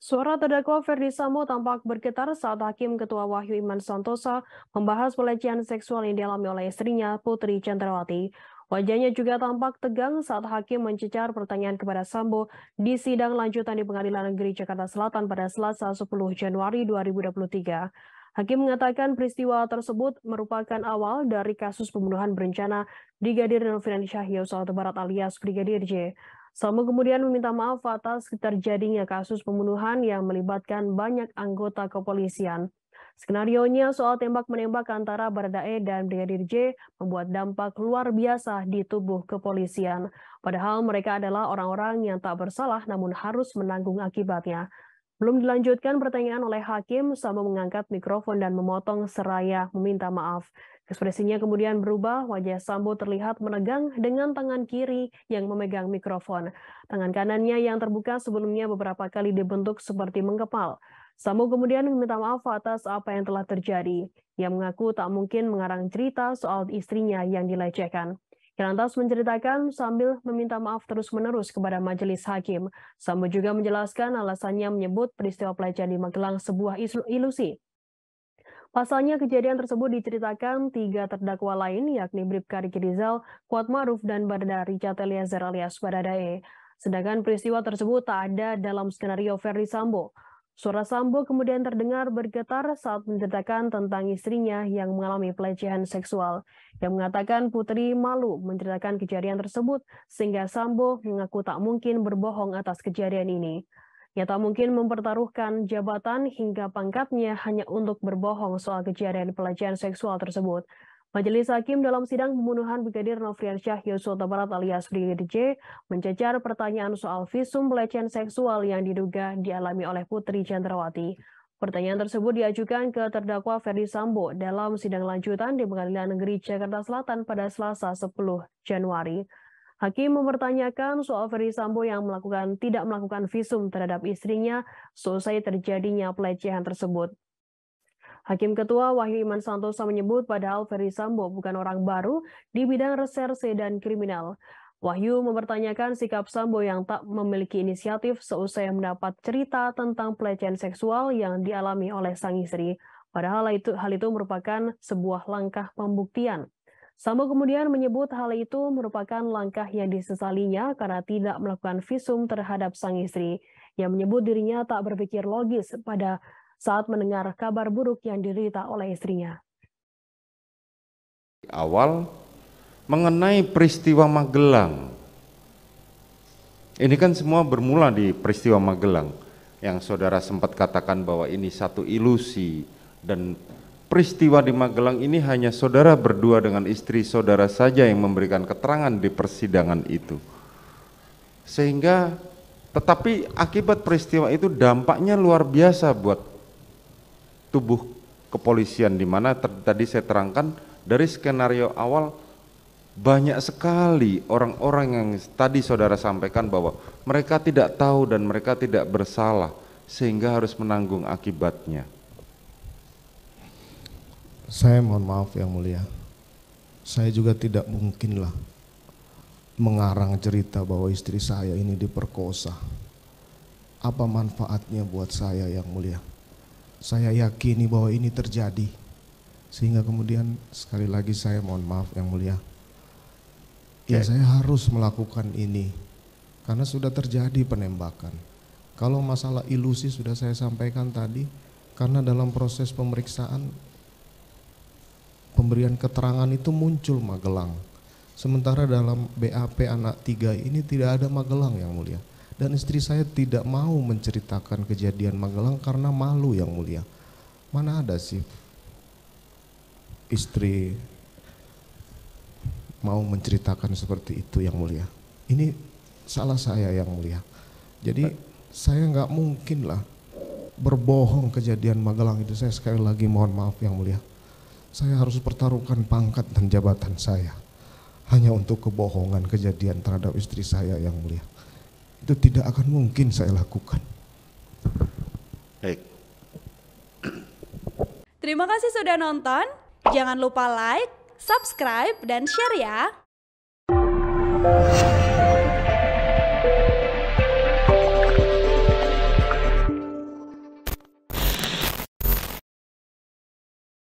Suara terdakwa Ferdy Sambo tampak bergetar saat Hakim Ketua Wahyu Iman Santosa membahas pelecehan seksual yang dialami oleh istrinya, Putri Chandrawati. Wajahnya juga tampak tegang saat Hakim mencecar pertanyaan kepada Sambo di sidang lanjutan di Pengadilan Negeri Jakarta Selatan pada Selasa 10 Januari 2023. Hakim mengatakan peristiwa tersebut merupakan awal dari kasus pembunuhan berencana Brigadir Nofriansah Yosua Huta Barat alias Brigadir J. Sambo kemudian meminta maaf atas terjadinya kasus pembunuhan yang melibatkan banyak anggota kepolisian. Skenarionya soal tembak-menembak antara Baradae dan Brigadir J membuat dampak luar biasa di tubuh kepolisian. Padahal mereka adalah orang-orang yang tak bersalah namun harus menanggung akibatnya. Belum dilanjutkan pertanyaan oleh hakim, Sambo mengangkat mikrofon dan memotong seraya meminta maaf. Ekspresinya kemudian berubah, wajah Sambo terlihat menegang dengan tangan kiri yang memegang mikrofon. Tangan kanannya yang terbuka sebelumnya beberapa kali dibentuk seperti mengepal. Sambo kemudian meminta maaf atas apa yang telah terjadi. Ia mengaku tak mungkin mengarang cerita soal istrinya yang dilecehkan. Ia lantas menceritakan sambil meminta maaf terus-menerus kepada majelis hakim. Sambo juga menjelaskan alasannya menyebut peristiwa pelecehan di Magelang sebuah ilusi. Pasalnya kejadian tersebut diceritakan 3 terdakwa lain yakni Bribka Riki Rizal, Kuat Maruf, dan Barada Richard Eliezer alias Baradae. Sedangkan peristiwa tersebut tak ada dalam skenario Ferdy Sambo. Suara Sambo kemudian terdengar bergetar saat menceritakan tentang istrinya yang mengalami pelecehan seksual. Yang mengatakan Putri malu menceritakan kejadian tersebut sehingga Sambo mengaku tak mungkin berbohong atas kejadian ini. Ia tak mungkin mempertaruhkan jabatan hingga pangkatnya hanya untuk berbohong soal kejadian pelecehan seksual tersebut. Majelis Hakim dalam sidang pembunuhan Brigadir Nofriansah Yosua Huta Barat alias Brigadir J mencecar pertanyaan soal visum pelecehan seksual yang diduga dialami oleh Putri Chandrawati. Pertanyaan tersebut diajukan ke terdakwa Ferdy Sambo dalam sidang lanjutan di Pengadilan Negeri Jakarta Selatan pada Selasa 10 Januari. Hakim mempertanyakan soal Ferdy Sambo yang tidak melakukan visum terhadap istrinya selesai terjadinya pelecehan tersebut. Hakim Ketua Wahyu Iman Santosa menyebut padahal Ferdy Sambo bukan orang baru di bidang reserse dan kriminal. Wahyu mempertanyakan sikap Sambo yang tak memiliki inisiatif seusai mendapat cerita tentang pelecehan seksual yang dialami oleh sang istri. Padahal hal itu merupakan sebuah langkah pembuktian. Sambo kemudian menyebut hal itu merupakan langkah yang disesalinya karena tidak melakukan visum terhadap sang istri. Yang menyebut dirinya tak berpikir logis pada saat mendengar kabar buruk yang diderita oleh istrinya. Awal mengenai peristiwa Magelang. Ini kan semua bermula di peristiwa Magelang yang saudara sempat katakan bahwa ini satu ilusi, dan peristiwa di Magelang ini hanya saudara berdua dengan istri saudara saja yang memberikan keterangan di persidangan itu. Tetapi akibat peristiwa itu dampaknya luar biasa buat tubuh kepolisian, di mana tadi saya terangkan dari skenario awal banyak sekali orang-orang yang tadi saudara sampaikan bahwa mereka tidak tahu dan mereka tidak bersalah sehingga harus menanggung akibatnya. Saya mohon maaf yang mulia, saya juga tidak mungkinlah mengarang cerita bahwa istri saya ini diperkosa. Apa manfaatnya buat saya yang mulia? Saya yakini bahwa ini terjadi, sehingga kemudian sekali lagi saya mohon maaf yang mulia. Ya saya harus melakukan ini, karena sudah terjadi penembakan. Kalau masalah ilusi sudah saya sampaikan tadi, karena dalam proses pemeriksaan, pemberian keterangan itu muncul Magelang. Sementara dalam BAP anak 3 ini tidak ada Magelang yang mulia. Dan istri saya tidak mau menceritakan kejadian Magelang karena malu yang mulia. Mana ada sih istri mau menceritakan seperti itu yang mulia. Ini salah saya yang mulia. Jadi saya nggak mungkin lah berbohong kejadian Magelang itu. Saya sekali lagi mohon maaf yang mulia. Saya harus pertaruhkan pangkat dan jabatan saya hanya untuk kebohongan kejadian terhadap istri saya yang mulia. Itu tidak akan mungkin saya lakukan. Baik. Terima kasih sudah nonton. Jangan lupa like, subscribe, dan share ya.